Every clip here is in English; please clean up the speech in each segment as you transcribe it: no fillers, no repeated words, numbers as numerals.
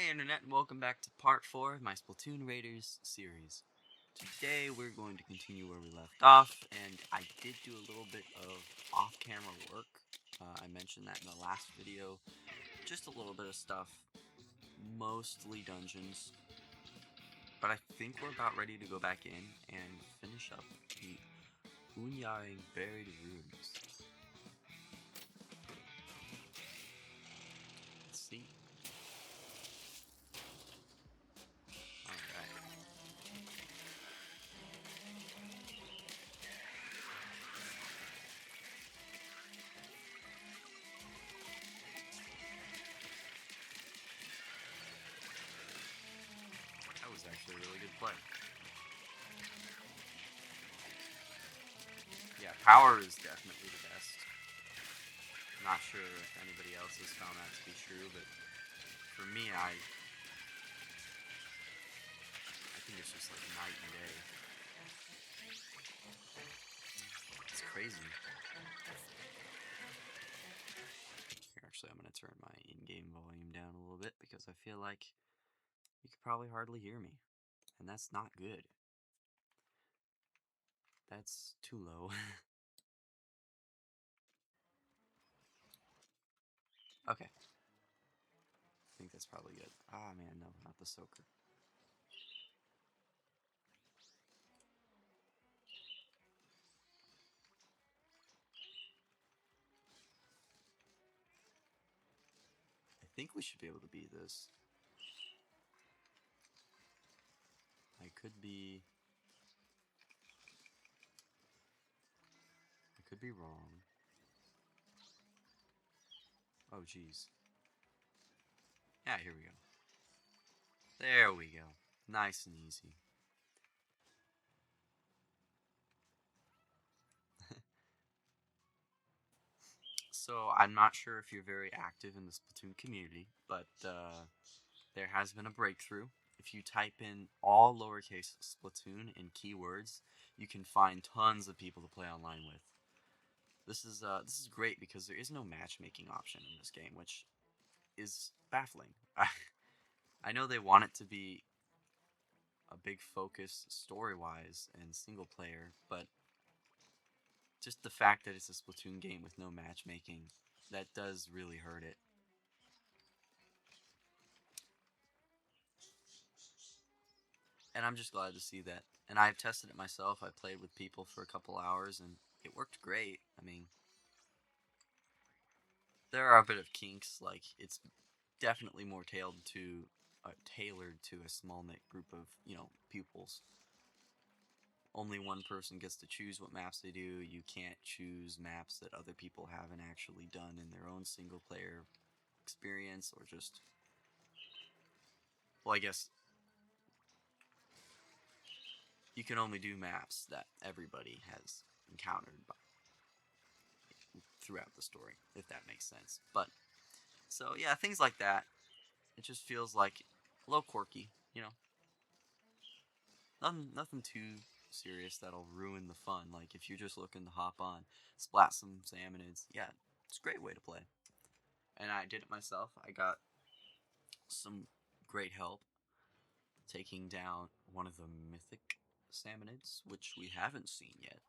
Internet, and welcome back to part 4 of my Splatoon Raiders series. Today we're going to continue where we left off, and I did do a little bit of off-camera work. I mentioned that in the last video. Just a little bit of stuff, mostly dungeons. But I think we're about ready to go back in and finish up the Unyaring Buried Ruins. Let's see. Alright. That was actually a really good play. Yeah, power is definitely the best. Not sure if anybody else has found that to be true, but for me, I think it's just like night and day. It's crazy. Here, actually, I'm going to turn my in-game volume down a little bit because I feel like you could probably hardly hear me, and that's not good. That's too low. Okay. I think that's probably good. Ah, man, no, not the soaker. I think we should be able to beat this. I could be wrong. Oh, jeez. Yeah, here we go. There we go. Nice and easy. So, I'm not sure if you're very active in the Splatoon community, but there has been a breakthrough. If you type in all lowercase Splatoon in keywords, you can find tons of people to play online with. This is great because there is no matchmaking option in this game, which is baffling. I know they want it to be a big focus story-wise and single player, but just the fact that it's a Splatoon game with no matchmaking, that does really hurt it. And I'm just glad to see that. And I've tested it myself. I played with people for a couple hours, and it worked great. I mean, there are a bit of kinks. Like, it's definitely more tailored to a small knit group of pupils. Only one person gets to choose what maps they do. You can't choose maps that other people haven't actually done in their own single player experience, or just, well, I guess you can only do maps that everybody has encountered throughout the story, if that makes sense. But so yeah, things like that. It just feels like a little quirky, Nothing too serious that'll ruin the fun. Like if you're just looking to hop on, splat some salmonids, yeah, it's a great way to play. And I did it myself. I got some great help taking down one of the mythic salmonids, which we haven't seen yet.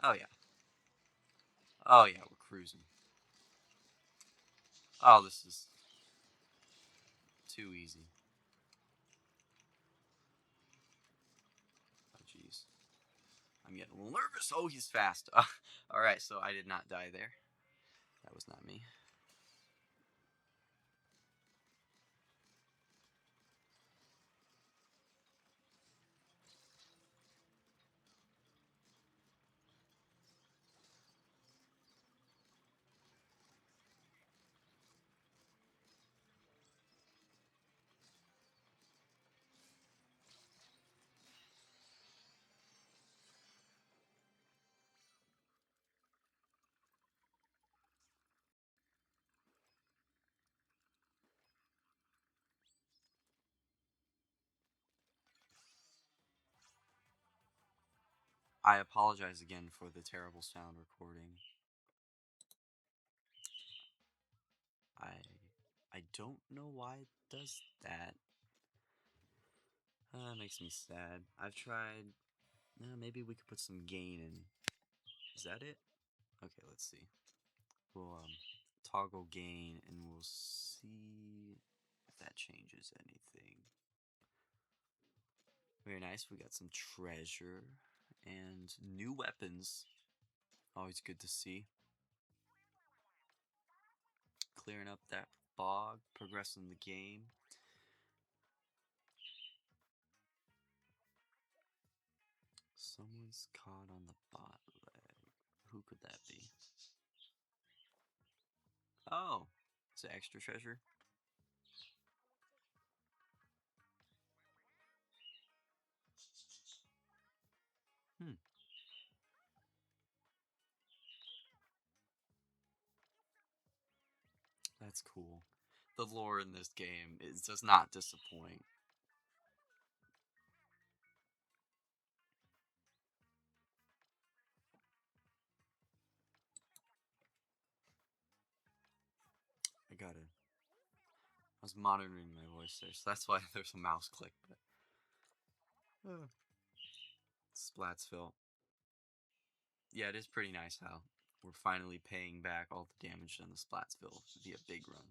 Oh yeah. Oh yeah, we're cruising. Oh, this is too easy. Oh jeez. I'm getting a little nervous. Oh, he's fast. Alright, so I did not die there. That was not me. I apologize again for the terrible sound recording. don't know why it does that. That makes me sad. I've tried. Maybe we could put some gain in. Is that it? Okay, let's see. We'll toggle gain and we'll see if that changes anything. Very nice. We got some treasure and new weapons. Always good to see. Clearing up that fog, progressing the game. Someone's caught on the bot leg. Who could that be? Oh, it's an extra treasure. Hmm, that's cool. The lore in this game does not disappoint. I was monitoring my voice there, so that's why there's a mouse click. But Splatsville. Yeah, it is pretty nice how we're finally paying back all the damage done to Splatsville via Big Run,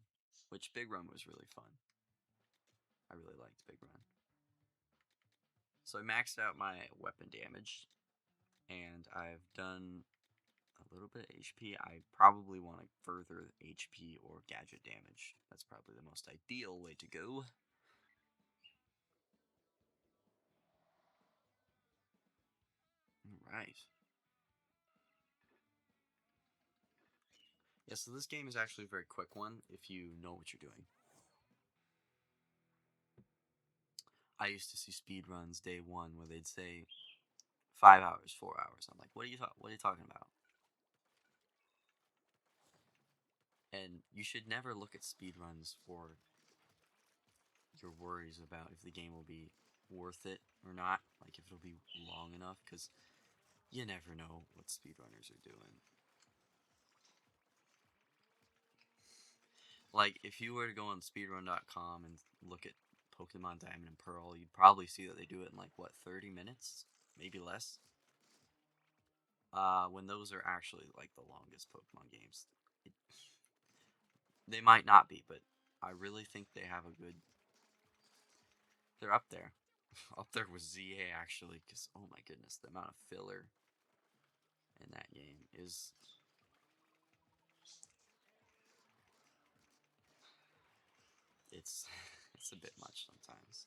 which Big Run was really fun. I really liked Big Run. So I maxed out my weapon damage, and I've done a little bit of HP. I probably want to further HP or gadget damage. That's probably the most ideal way to go. Alright. Yeah, so this game is actually a very quick one if you know what you're doing. I used to see speed runs day one where they'd say 5 hours, 4 hours. I'm like, what are you talking about? And you should never look at speed runs for your worries about if the game will be worth it or not, like if it'll be long enough, because you never know what speedrunners are doing. Like, if you were to go on speedrun.com and look at Pokemon Diamond and Pearl, you'd probably see that they do it in, like, what, 30 minutes? Maybe less? When those are actually, like, the longest Pokemon games. It, they might not be, but I really think they have a good... They're up there. Up there with ZA, actually, because, oh my goodness, the amount of filler in that game is... It's, it's a bit much sometimes.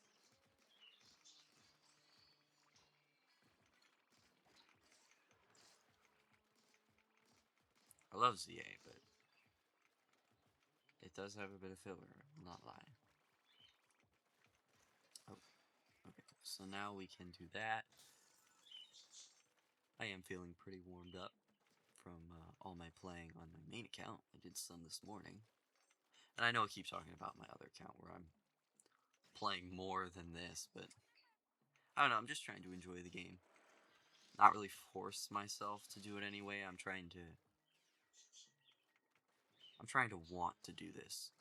I love ZA, but it does have a bit of filler, I will not lie. Oh, okay, so now we can do that. I am feeling pretty warmed up from all my playing on my main account. I did some this morning. And I know I keep talking about my other account where I'm playing more than this, but I don't know, I'm just trying to enjoy the game. Not really force myself to do it anyway. I'm trying to want to do this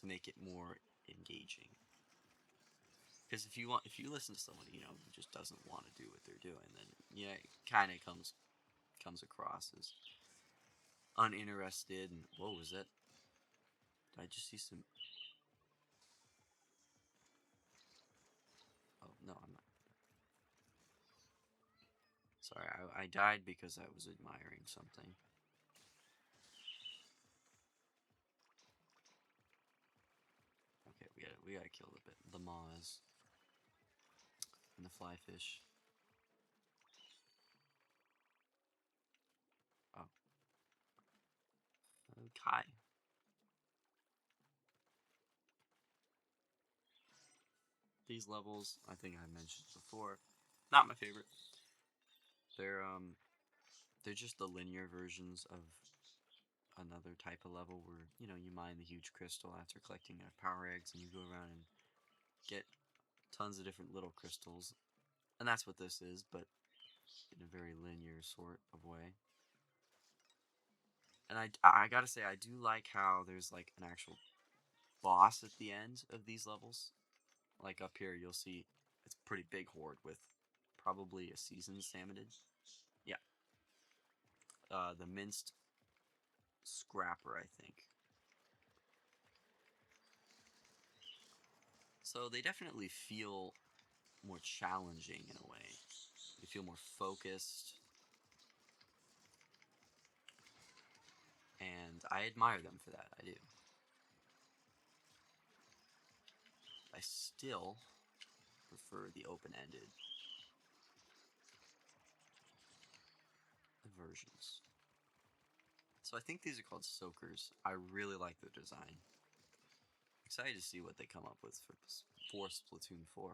to make it more engaging. Because if you listen to someone who just doesn't want to do what they're doing, then yeah, it kind of comes across as uninterested. And what was it? Did I just see some? Oh no, I'm not. Sorry, I died because I was admiring something. Okay, we gotta kill the moths and the flyfish. Oh, Kai. These levels, I think I mentioned before, not my favorite. They're um they're just the linear versions of another type of level where you mine the huge crystal after collecting enough power eggs, and you go around and get tons of different little crystals, and that's what this is, but in a very linear sort of way. And I gotta say, I do like how there's like an actual boss at the end of these levels. Like up here, you'll see it's a pretty big horde with probably a seasoned Salmonid. Yeah. The minced scrapper, I think. So they definitely feel more challenging in a way. They feel more focused. And I admire them for that, I do. I still prefer the open-ended versions. So I think these are called soakers. I really like their design. Excited to see what they come up with for Splatoon 4.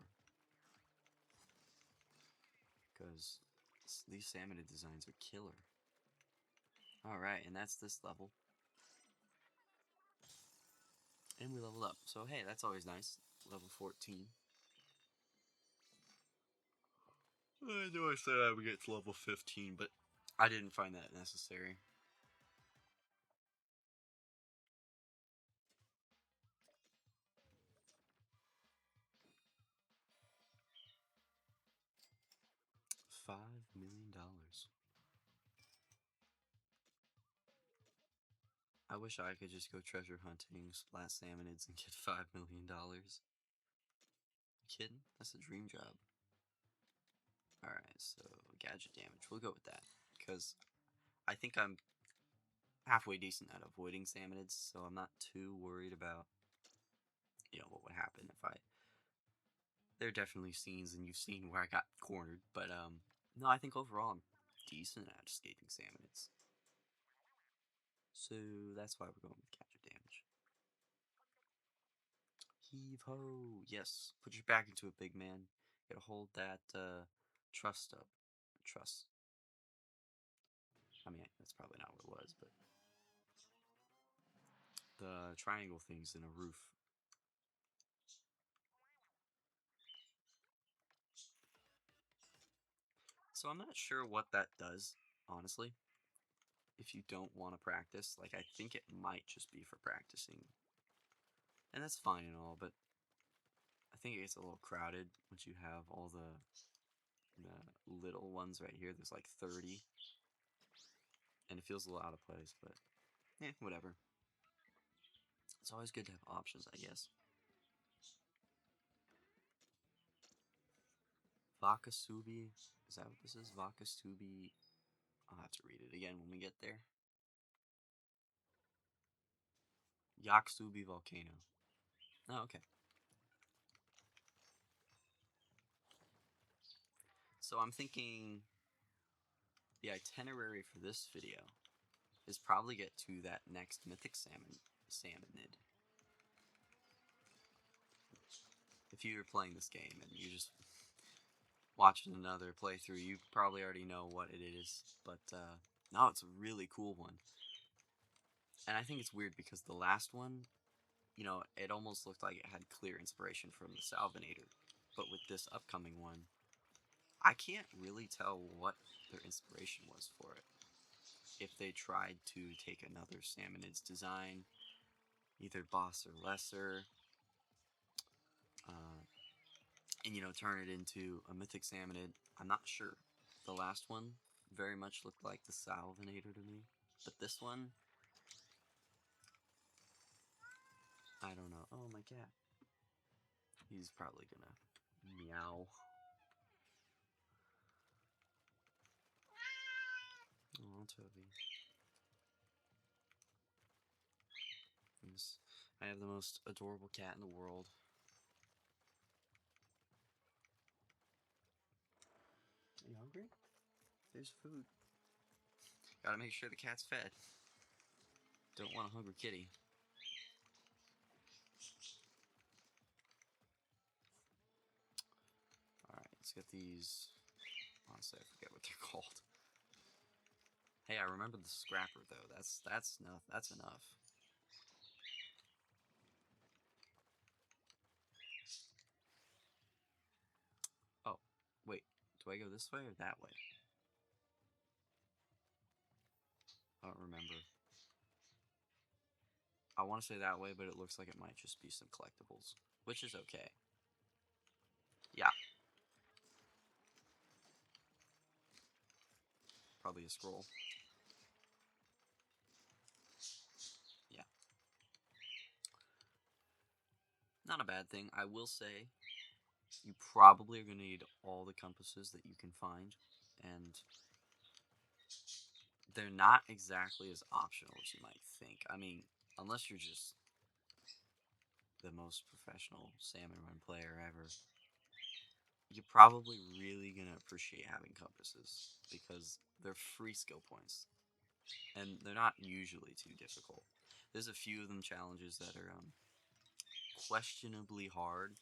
Because these Salmonid designs are killer. Alright, and that's this level. And we leveled up. So hey, that's always nice. Level 14. I know I said I would get to level 15, but I didn't find that necessary. $5 million. I wish I could just go treasure hunting, splat salmonids, and get $5 million. You kidding? That's a dream job. Alright, so gadget damage. We'll go with that. Because I think I'm halfway decent at avoiding salmonids, so I'm not too worried about, what would happen if I... There are definitely scenes, and you've seen where I got cornered, but, no, I think overall I'm decent at escaping salmonids. So that's why we're going with gadget damage. Heave ho! Yes, put your back into it, big man. You gotta hold that, trust up. Truss. I mean, that's probably not what it was, but... The triangle things in a roof. So I'm not sure what that does, honestly. If you don't want to practice, like, I think it might just be for practicing. And that's fine and all, but I think it gets a little crowded once you have all the little ones right here. There's like 30. And it feels a little out of place, but whatever. It's always good to have options, I guess. Vakasubi. Is that what this is? Vakasubi. I'll have to read it again when we get there. Yaksubi Volcano. Oh, okay. So I'm thinking the itinerary for this video is probably get to that next mythic salmonid. If you're playing this game and you're just watching another playthrough, you probably already know what it is. But no, it's a really cool one. And I think it's weird because the last one, it almost looked like it had clear inspiration from the Salvinator. But with this upcoming one, I can't really tell what their inspiration was for it. If they tried to take another Salmonid's design, either boss or lesser, and turn it into a mythic Salmonid, I'm not sure. The last one very much looked like the Salvinator to me, but this one, I don't know. Oh, my cat. He's probably gonna meow. Oh, Toby. Yes. I have the most adorable cat in the world. Are you hungry? There's food. Gotta make sure the cat's fed. Don't want a hungry kitty. Alright, let's get these. Honestly, I forget what they're called. Hey, I remember the scrapper though. That's enough. That's enough. Oh, wait. Do I go this way or that way? I don't remember. I want to say that way, but it looks like it might just be some collectibles, which is okay. Yeah. Probably a scroll. Yeah. Not a bad thing. I will say you probably are going to need all the compasses that you can find, and they're not exactly as optional as you might think. I mean, unless you're just the most professional salmon run player ever, you're probably really going to appreciate having compasses because they're free skill points, and they're not usually too difficult. There's a few of them challenges that are questionably hard.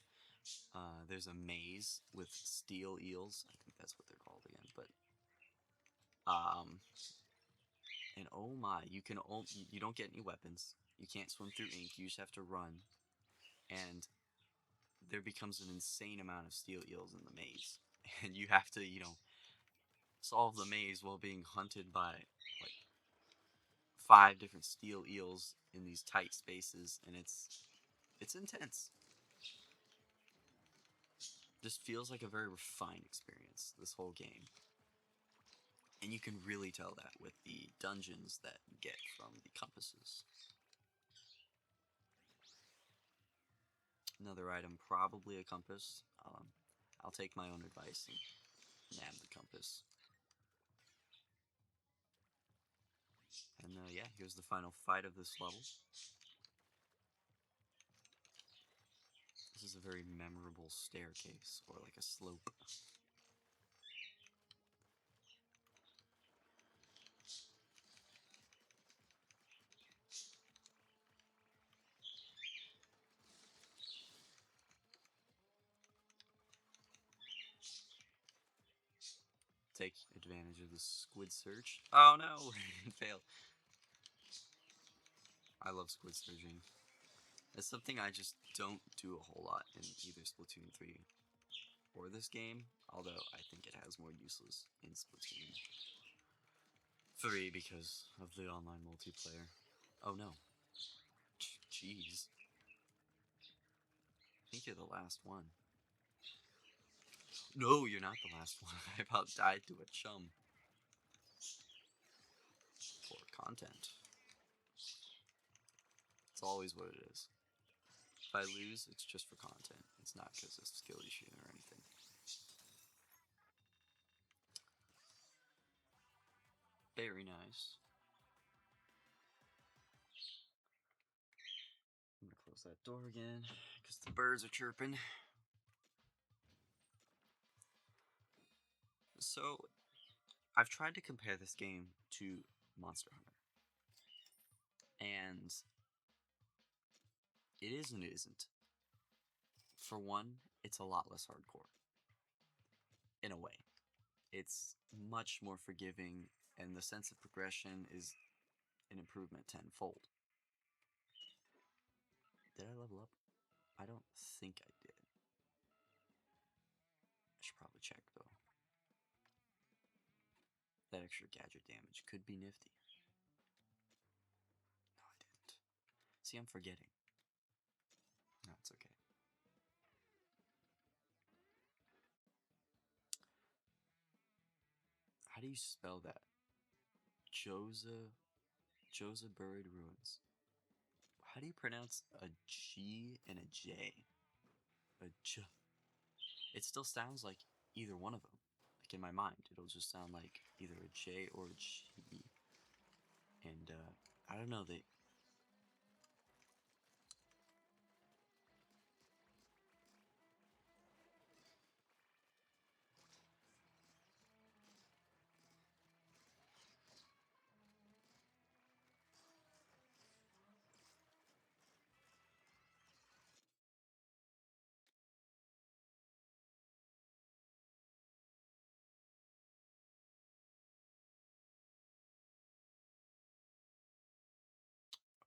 There's a maze with steel eels. I think that's what they're called again. But and oh my, you don't get any weapons. You can't swim through ink. You just have to run, and there becomes an insane amount of steel eels in the maze, and you have to solve the maze while being hunted by like 5 different steel eels in these tight spaces, and it's intense. Just feels like a very refined experience, this whole game. And you can really tell that with the dungeons that you get from the compasses. Another item, probably a compass. I'll take my own advice and nab the compass. And yeah, here's the final fight of this level. This is a very memorable staircase, or like a slope. Take advantage of the squid surge. Oh no, it failed. I love squid surging. It's something I just don't do a whole lot in either Splatoon 3 or this game, although I think it has more uses in Splatoon 3 because of the online multiplayer. Oh no. Jeez. I think you're the last one. No, you're not the last one. I about died to a chum. For content. It's always what it is. If I lose, it's just for content. It's not because of skill issue or anything. Very nice. I'm gonna close that door again because the birds are chirping. So, I've tried to compare this game to Monster Hunter. And it is and it isn't. For one, it's a lot less hardcore. In a way. It's much more forgiving, and the sense of progression is an improvement tenfold. Did I level up? I don't think I did. I should probably check, though. That extra gadget damage could be nifty. No, I didn't. See, I'm forgetting. No, it's okay. How do you spell that? Josa Buried Ruins. How do you pronounce a G and a J? A J. It still sounds like either one of them. Like in my mind, it'll just sound like either a J or a G. And I don't know.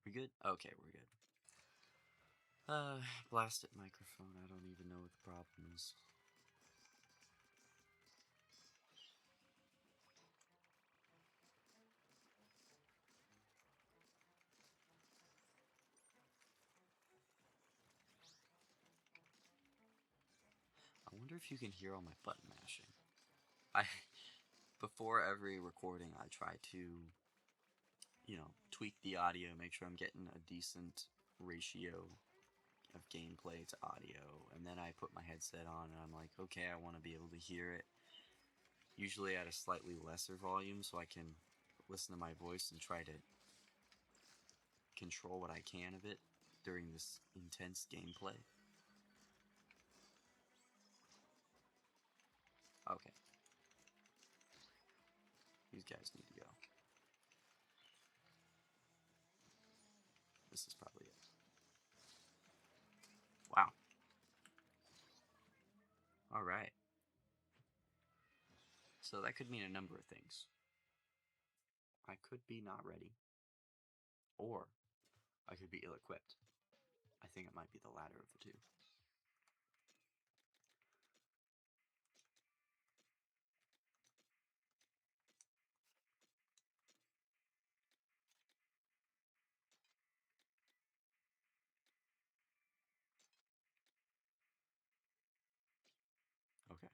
We good? Okay, we're good. Blasted microphone. I don't even know what the problem is. wonder if you can hear all my button mashing. I before every recording, I try to, tweak the audio, make sure I'm getting a decent ratio of gameplay to audio, and then I put my headset on and I'm like, okay, I want to be able to hear it, usually at a slightly lesser volume, so I can listen to my voice and try to control what I can of it during this intense gameplay. Okay. These guys need to go. This is probably it. Wow. Alright. So that could mean a number of things. I could be not ready. Or I could be ill-equipped. I think it might be the latter of the two. Okay.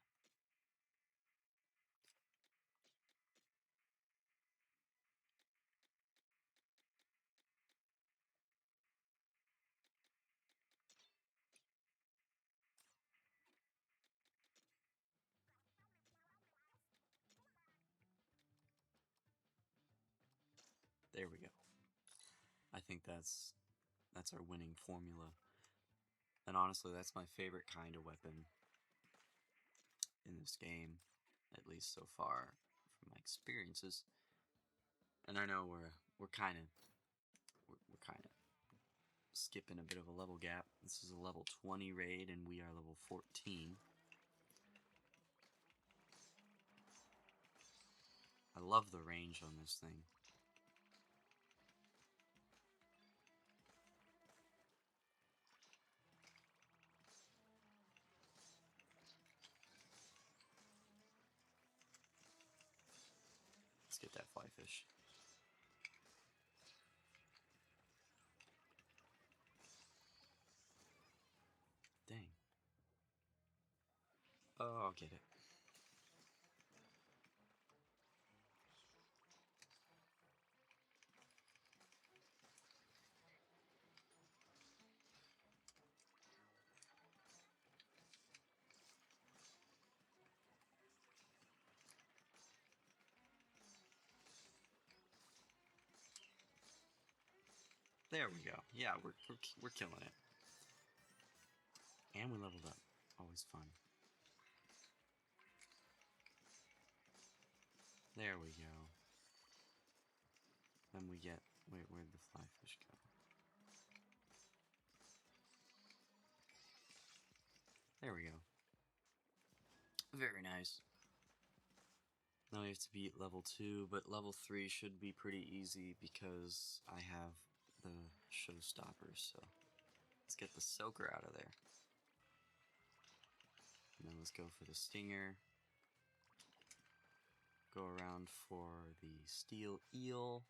There we go. I think that's our winning formula. And honestly, that's my favorite kind of weapon in this game, at least so far from my experiences. And I know we're kind of skipping a bit of a level gap. This is a level 20 raid and we are level 14. I love the range on this thing. Let's get that fly fish. Dang. Oh, I'll get it. There we go. Yeah, we're killing it. And we leveled up. Always fun. There we go. Then we get... Wait, where'd the fly fish go? There we go. Very nice. Now we have to beat level 2, but level 3 should be pretty easy because I have the showstoppers, so let's get the soaker out of there. And then let's go for the stinger. Go around for the steel eel.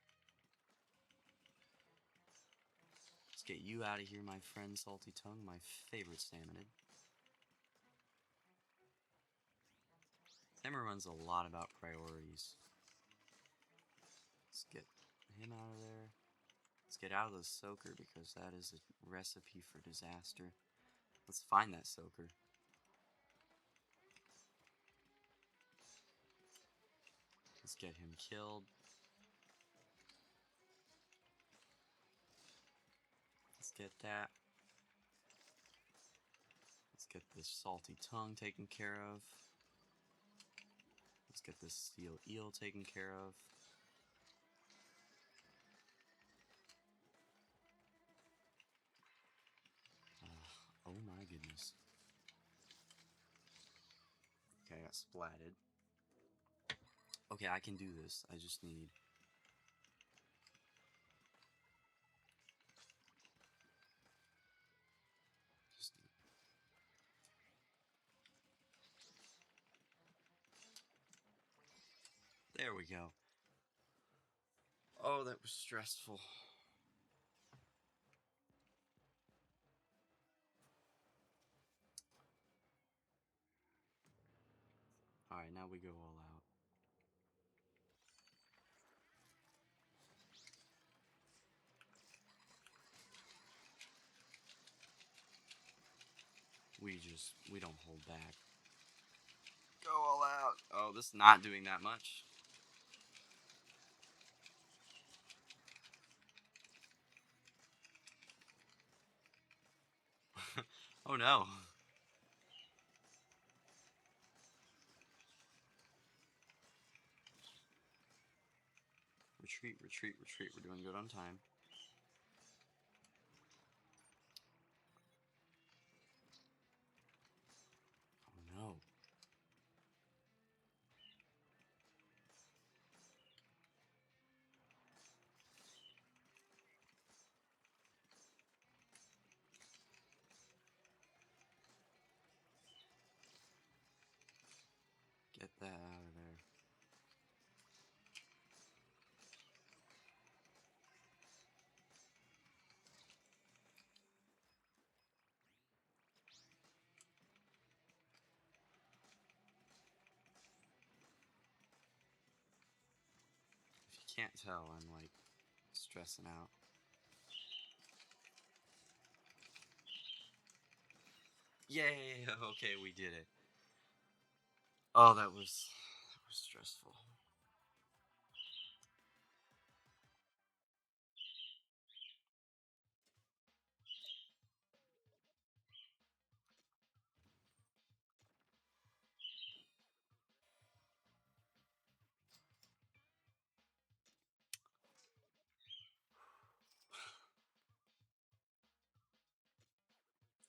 Let's get you out of here, my friend Salty Tongue, my favorite salmonid. Hammer runs a lot about priorities. Let's get him out of there. Let's get out of the soaker because that is a recipe for disaster. Let's find that soaker. Let's get him killed. Let's get that. Let's get this salty tongue taken care of. Let's get this steel eel taken care of. Oh my goodness. Okay, I got splatted. Okay, I can do this. I just need... There we go. Oh, that was stressful. Alright, now we go all out. We don't hold back. Go all out. Oh, this is not doing that much. Oh no. Retreat, retreat, retreat. We're doing good on time. Oh no. Get that out of there. If you can't tell, I'm like stressing out. Yay! Okay, we did it. Oh, that was stressful.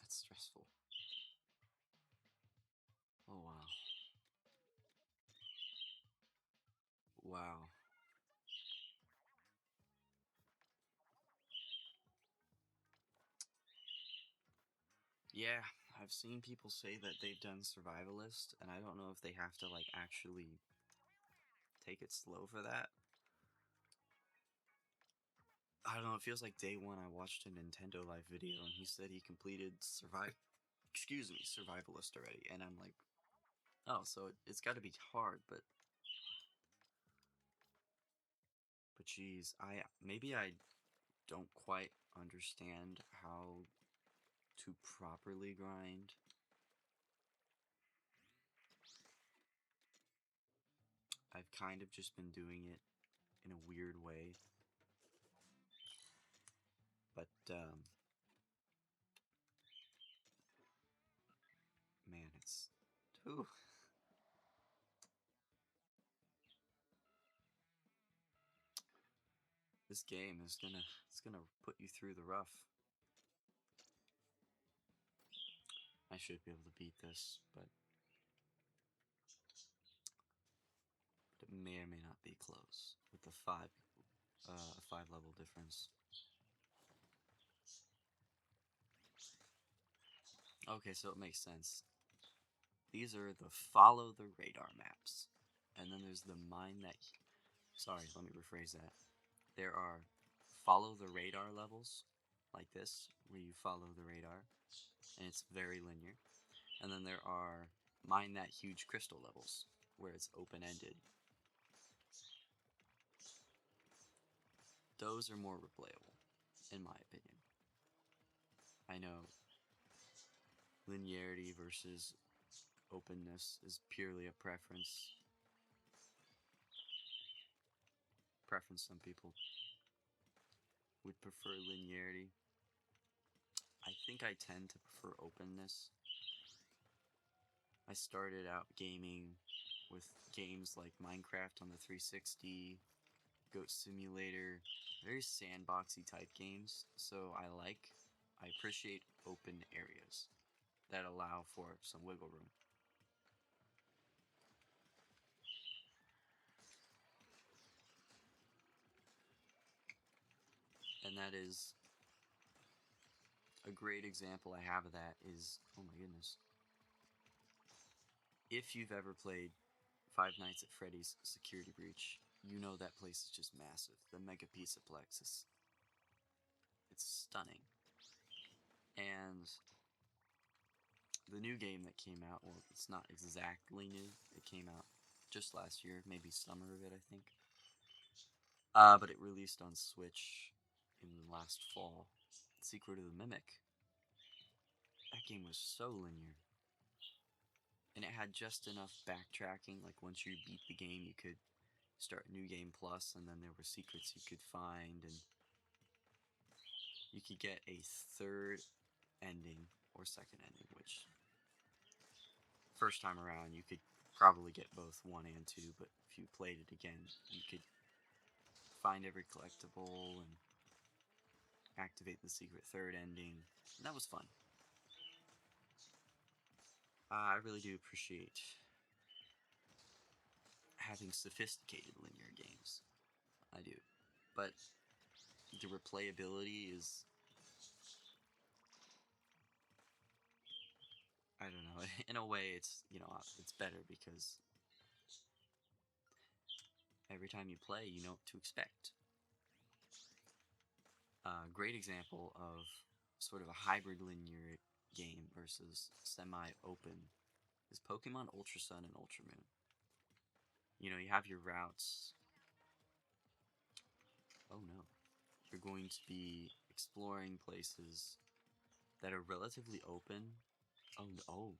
That's stressful. Oh wow. Wow. Yeah, I've seen people say that they've done survivalist, and I don't know if they have to like actually take it slow for that. I don't know, it feels like day one I watched a Nintendo Live video and he said he completed survivalist already, and I'm like, oh, so it's got to be hard, but geez, I don't quite understand how to properly grind. I've kind of just been doing it in a weird way, but man, ooh, this game is gonna put you through the rough. I should be able to beat this, but it may or may not be close with the five level difference. Okay, so it makes sense. These are the follow the radar maps, and then there's the mine that. Sorry, let me rephrase that. There are follow the radar levels, like this, where you follow the radar, and it's very linear. And then there are mine that huge crystal levels, where it's open ended. Those are more replayable, in my opinion. I know linearity versus openness is purely a preference. Some people would prefer linearity. I think I tend to prefer openness. I started out gaming with games like Minecraft on the 360, Goat Simulator, very sandboxy type games. So I appreciate open areas that allow for some wiggle room. And that is a great example I have of that is, oh my goodness. If you've ever played Five Nights at Freddy's Security Breach, you know that place is just massive. The Mega Pizzaplex is it's stunning. And the new game that came out, well, it's not exactly new. It came out just last year, maybe summer of it, I think. But it released on Switch in last fall. Secret of the Mimic. That game was so linear. And it had just enough backtracking, like once you beat the game, you could start New Game Plus, and then there were secrets you could find, and you could get a third ending, or second ending, which first time around you could probably get both 1 and 2, but if you played it again, you could find every collectible and activate the secret third ending, and that was fun. I really do appreciate having sophisticated linear games. I do. But the replayability is, I don't know, in a way it's, it's better because every time you play, you know what to expect. A great example of sort of a hybrid linear game versus semi-open is Pokemon Ultra Sun and Ultra Moon. You have your routes. Oh no. You're going to be exploring places that are relatively open. Oh no.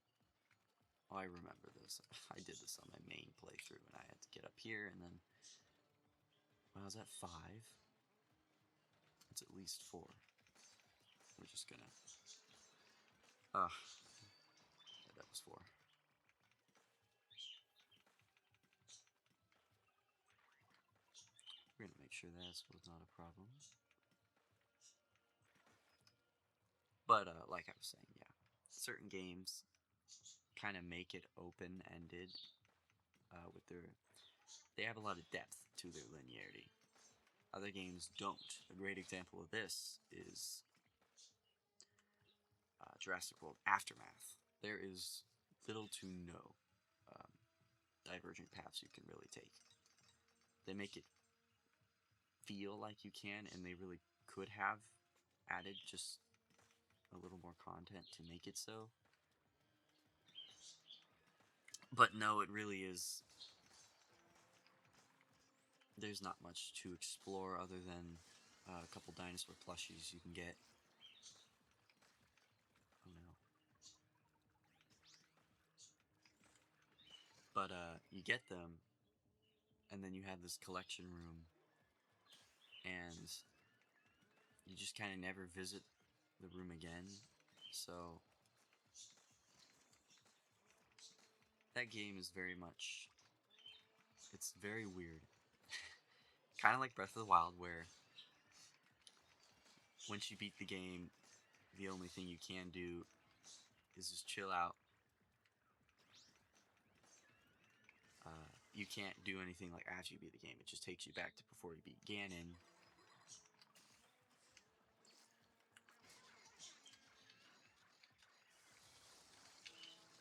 Oh, I remember this. I did this on my main playthrough, and I had to get up here, and then when I was at 5, it's at least 4. We're just gonna. Yeah, that was 4. We're gonna make sure that was not a problem. But like I was saying, yeah, certain games kind of make it open-ended with their. They have a lot of depth to their linearity. Other games don't. A great example of this is Jurassic World Aftermath. There is little to no um, divergent paths you can really take. They make it feel like you can, and they really could have added just a little more content to make it so. But no, it really is. There's not much to explore other than a couple dinosaur plushies you can get. Oh no. But you get them, and then you have this collection room, and you just kind of never visit the room again. So that game is very much. It's very weird. Kind of like Breath of the Wild, where once you beat the game, the only thing you can do is just chill out. You can't do anything like after you beat the game. It just takes you back to before you beat Ganon.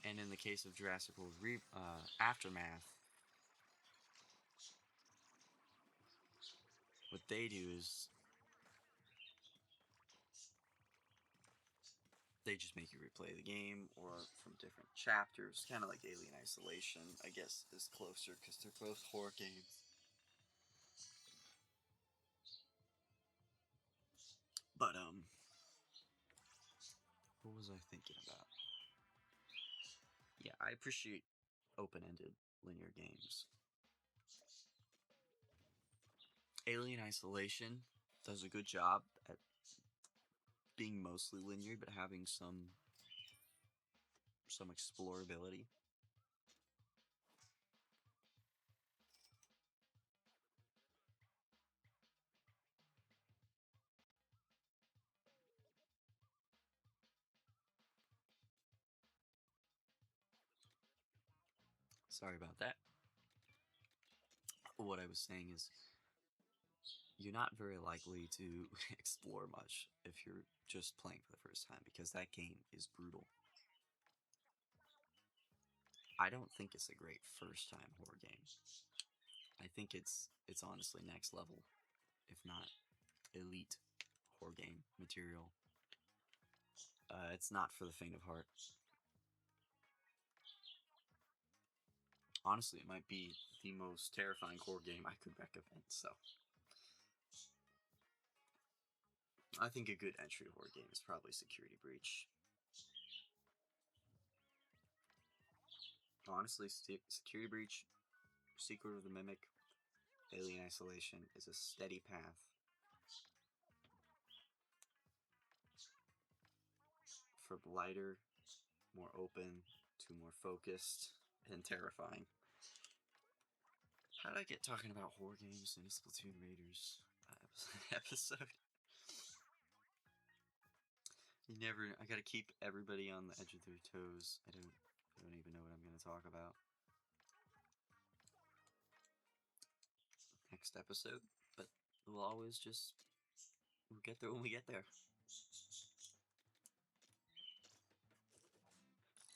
And in the case of Jurassic World Aftermath, what they do is they just make you replay the game or from different chapters, kind of like Alien Isolation, I guess, is closer because they're both horror games. But, what was I thinking about? Yeah, I appreciate open-ended linear games. Alien Isolation does a good job at being mostly linear, but having some explorability. Sorry about that. What I was saying is, you're not very likely to explore much if you're just playing for the first time because that game is brutal. I don't think it's a great first time horror game. I think it's honestly next level, if not elite horror game material. It's not for the faint of heart. Honestly, it might be the most terrifying core game I could recommend, so. I think a good entry horror game is probably Security Breach. Honestly, Security Breach, Secret of the Mimic, Alien Isolation is a steady path from lighter, more open, to more focused, and terrifying. How did I get talking about horror games in a Splatoon Raiders episode? I gotta keep everybody on the edge of their toes. I don't even know what I'm gonna talk about. Next episode, but we'll always we'll get there when we get there.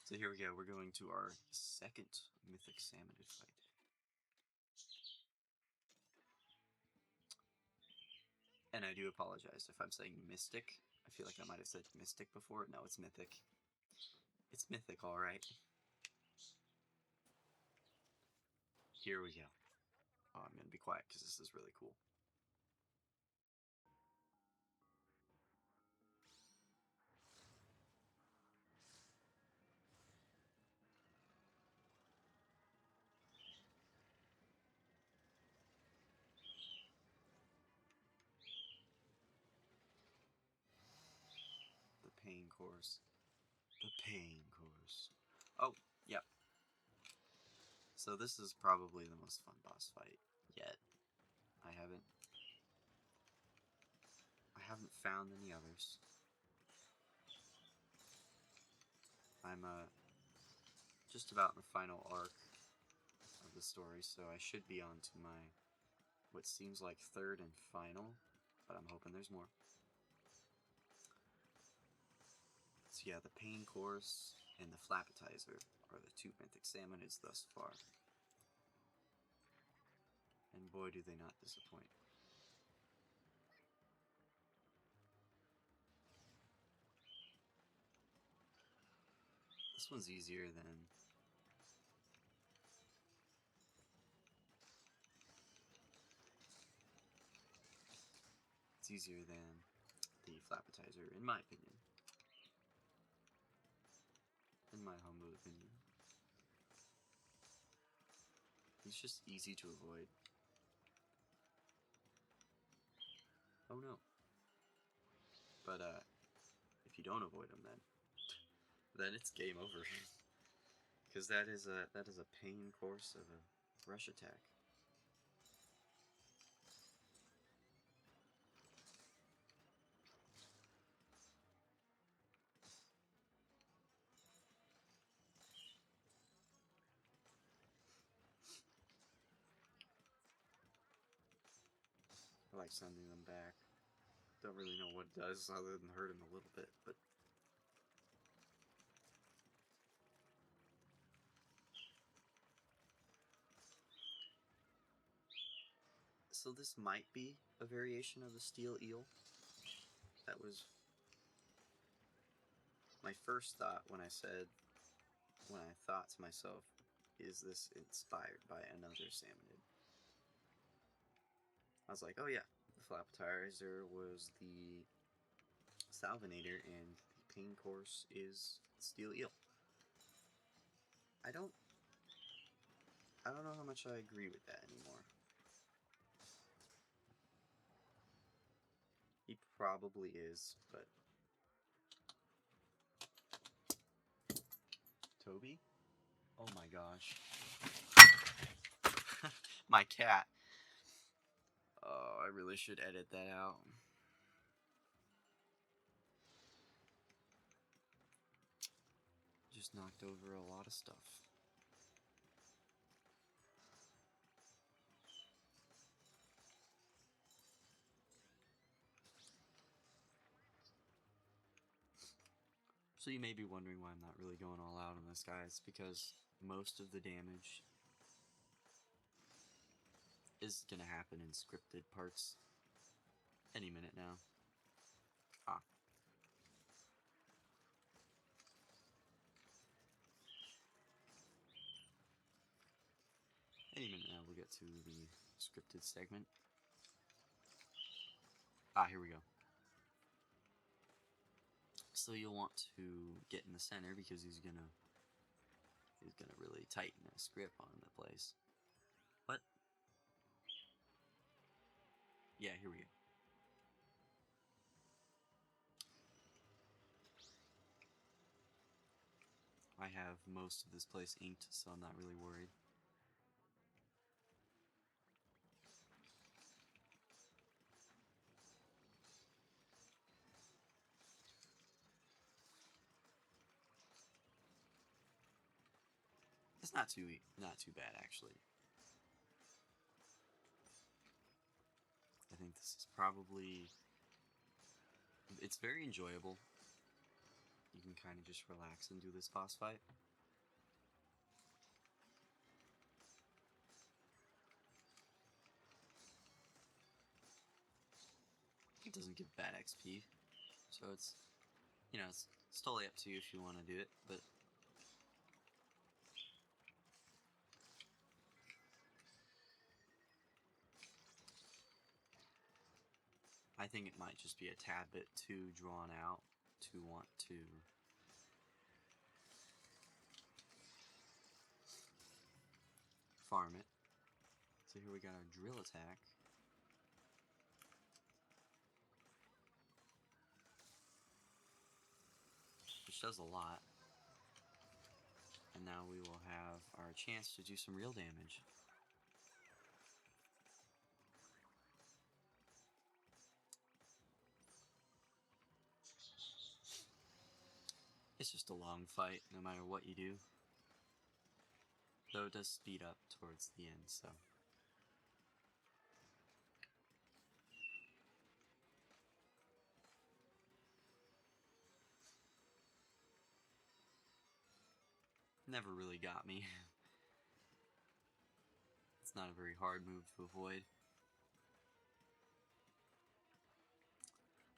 So here we go, we're going to our second mythic Salmonid fight. And I do apologize if I'm saying mystic. I feel like I might have said mystic before. No, it's mythic. It's mythic, alright. Here we go. Oh, I'm gonna be quiet because this is really cool. The pain course. The pain course. Oh, yep. So this is probably the most fun boss fight yet. I haven't found any others. I'm just about in the final arc of the story, so I should be on to my what seems like third and final, but I'm hoping there's more. So yeah, the pain course and the flappetizer are the two mythic Salmonids thus far. And boy, do they not disappoint. This one's easier than... It's easier than the flappetizer, in my opinion. In my humble opinion. He's just easy to avoid. Oh no. But if you don't avoid him, then it's game over. Because that is a pain course of a rush attack. I like sending them back. Don't really know what it does other than hurt him a little bit, but... So this might be a variation of the steel eel. That was my first thought when I thought to myself, is this inspired by another Salmonid? I was like, oh yeah, the flappetizer was the Salvinator, and the pain course is steel eel. I don't know how much I agree with that anymore. He probably is, but... Toby? Oh my gosh. My cat. Oh, I really should edit that out. Just knocked over a lot of stuff. So you may be wondering why I'm not really going all out on this, guys, because most of the damage is gonna happen in scripted parts any minute now. Ah. now we'll get to the scripted segment. Ah, here we go. So you'll want to get in the center because he's gonna really tighten his grip on the place. What? Yeah, here we go. I have most of this place inked, so I'm not really worried. It's not too bad actually. I think this is probably, it's very enjoyable. You can kind of just relax and do this boss fight. It doesn't give bad XP, so it's, you know, it's totally up to you if you want to do it, but I think it might just be a tad bit too drawn out to want to farm it. So here we got our drill attack. Which does a lot. And now we will have our chance to do some real damage. It's just a long fight, no matter what you do. Though it does speed up towards the end, so. Never really got me. It's not a very hard move to avoid.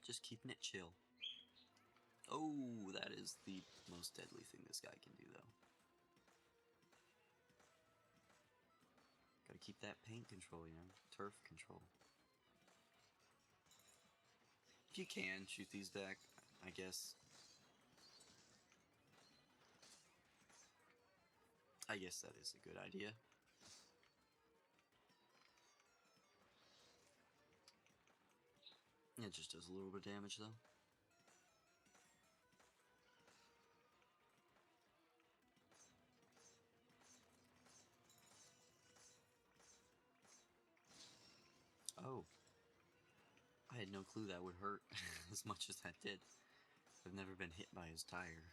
Just keeping it chill. Oh, that is the most deadly thing this guy can do, though. Gotta keep that paint control, you know, turf control. If you can, shoot these back, I guess. I guess that is a good idea. It just does a little bit of damage, though. Oh. I had no clue that would hurt as much as that did. I've never been hit by his tire.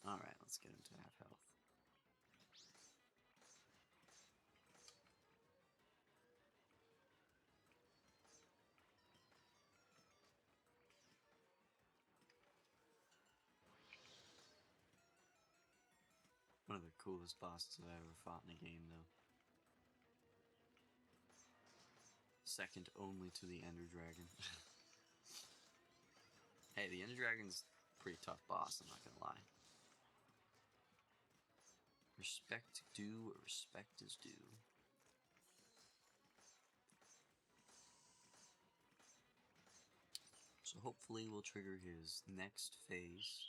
Alright, let's get him to half health. One of the coolest bosses I've ever fought in a game, though. Second only to the Ender Dragon. Hey, the Ender Dragon's a pretty tough boss, I'm not gonna lie. Respect due where respect is due. So hopefully we'll trigger his next phase.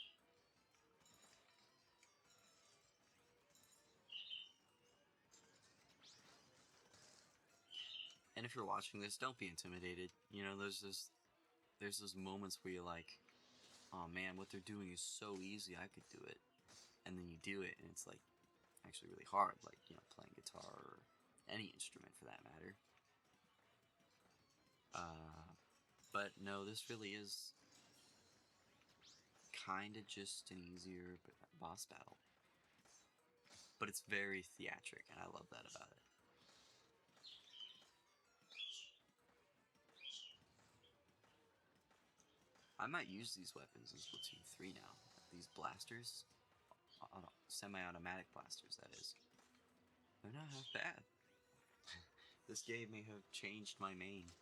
And if you're watching this, don't be intimidated. You know, there's those moments where you're like, oh man, what they're doing is so easy, I could do it. And then you do it, and it's like, actually really hard, like, you know, playing guitar or any instrument for that matter. But no, this really is kind of just an easier boss battle. But it's very theatric, and I love that about it. I might use these weapons in Splatoon 3 now. These blasters. Semi-automatic blasters, that is. They're not half bad. This game may have changed my main.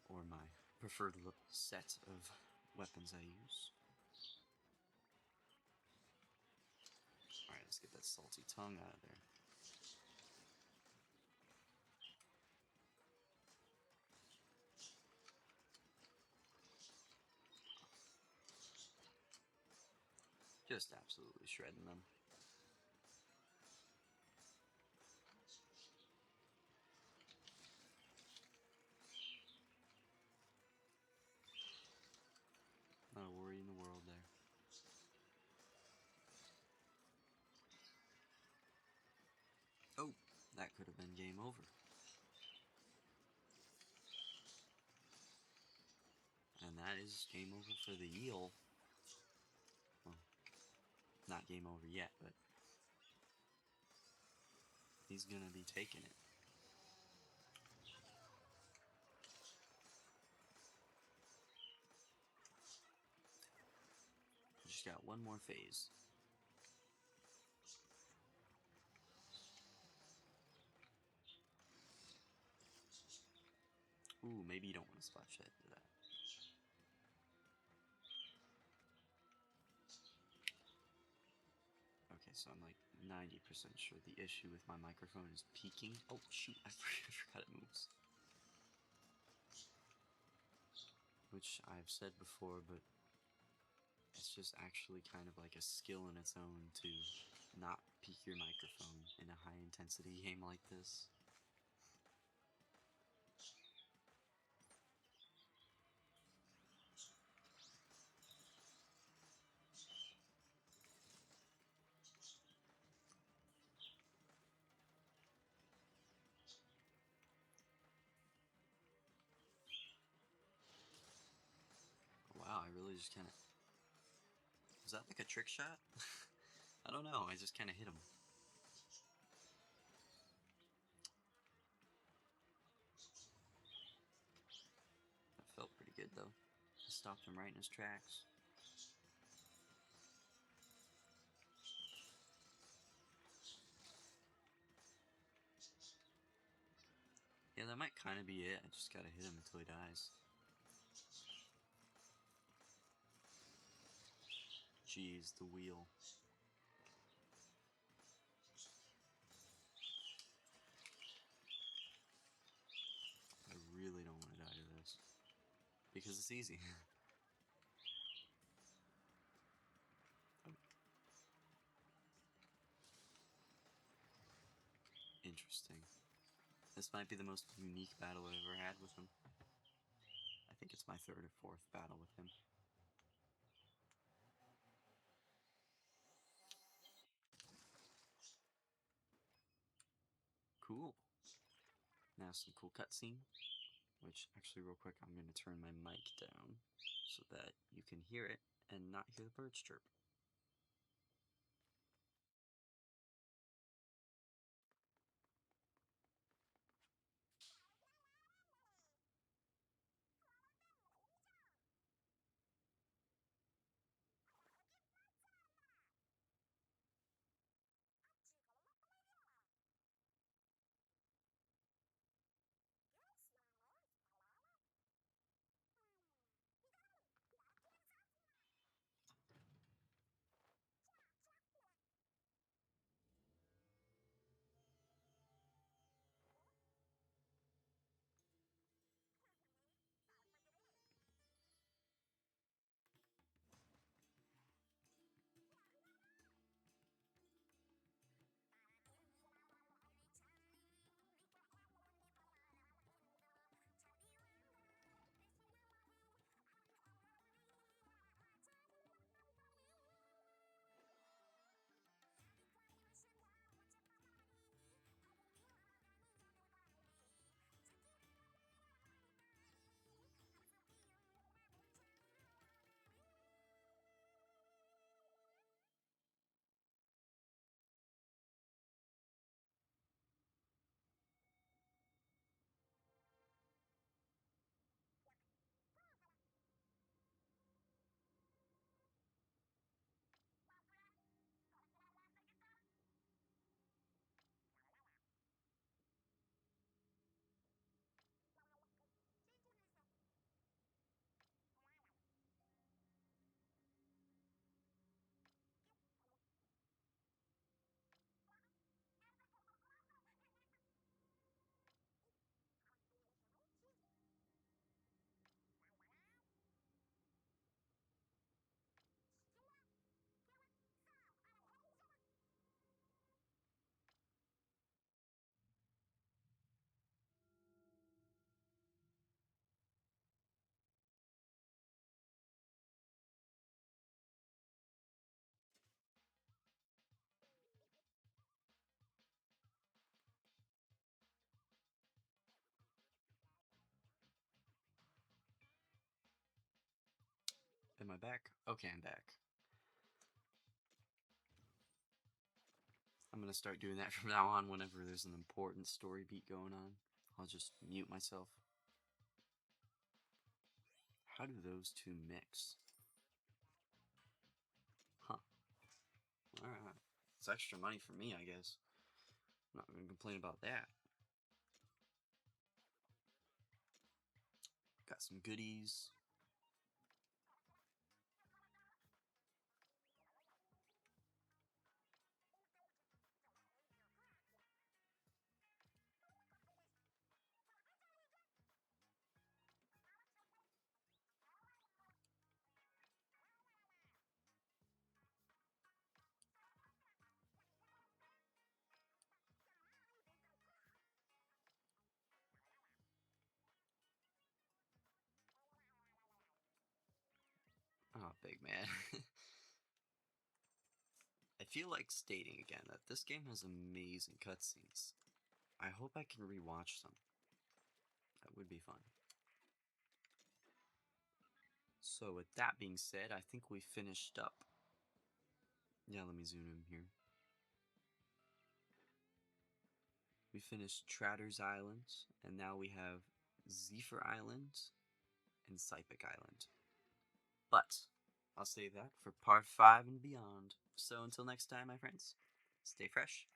Or my preferred set of weapons I use. Alright, this that salty tongue out of there. Just absolutely shredding them. Not a worry in the world there. Oh, that could have been game over. And that is game over for the eel. Well, not game over yet, but he's gonna be taking it. Just got one more phase. Ooh, maybe you don't want to splash that to that. Okay, so I'm like 90% sure the issue with my microphone is peaking. Oh shoot, I forgot it moves. Which I've said before, but it's just actually kind of like a skill in its own to not peak your microphone in a high intensity game like this. Wow, I really just kind of... Was that like a trick shot? I don't know, I just kind of hit him. That felt pretty good though. I stopped him right in his tracks. Yeah, that might kind of be it. I just gotta hit him until he dies. Jeez, the wheel. I really don't want to die to this. Because it's easy. Oh. Interesting. This might be the most unique battle I've ever had with him. I think it's my third or fourth battle with him. Cool. Now some cool cutscene. Which, actually, real quick, I'm going to turn my mic down so that you can hear it and not hear the birds chirp. back? Okay, I'm back. I'm gonna start doing that from now on whenever there's an important story beat going on. I'll just mute myself. How do those two mix? Huh. Alright. It's extra money for me, I guess. I'm not gonna complain about that. Got some goodies. Oh, big man. I feel like stating again that this game has amazing cutscenes. I hope I can rewatch them. That would be fun. So with that being said, I think we finished up. Yeah, let me zoom in here. We finished Trattor's Island, and now we have Zephyr Island and Sypic Island. But I'll save that for part 5 and beyond. So until next time, my friends, stay fresh.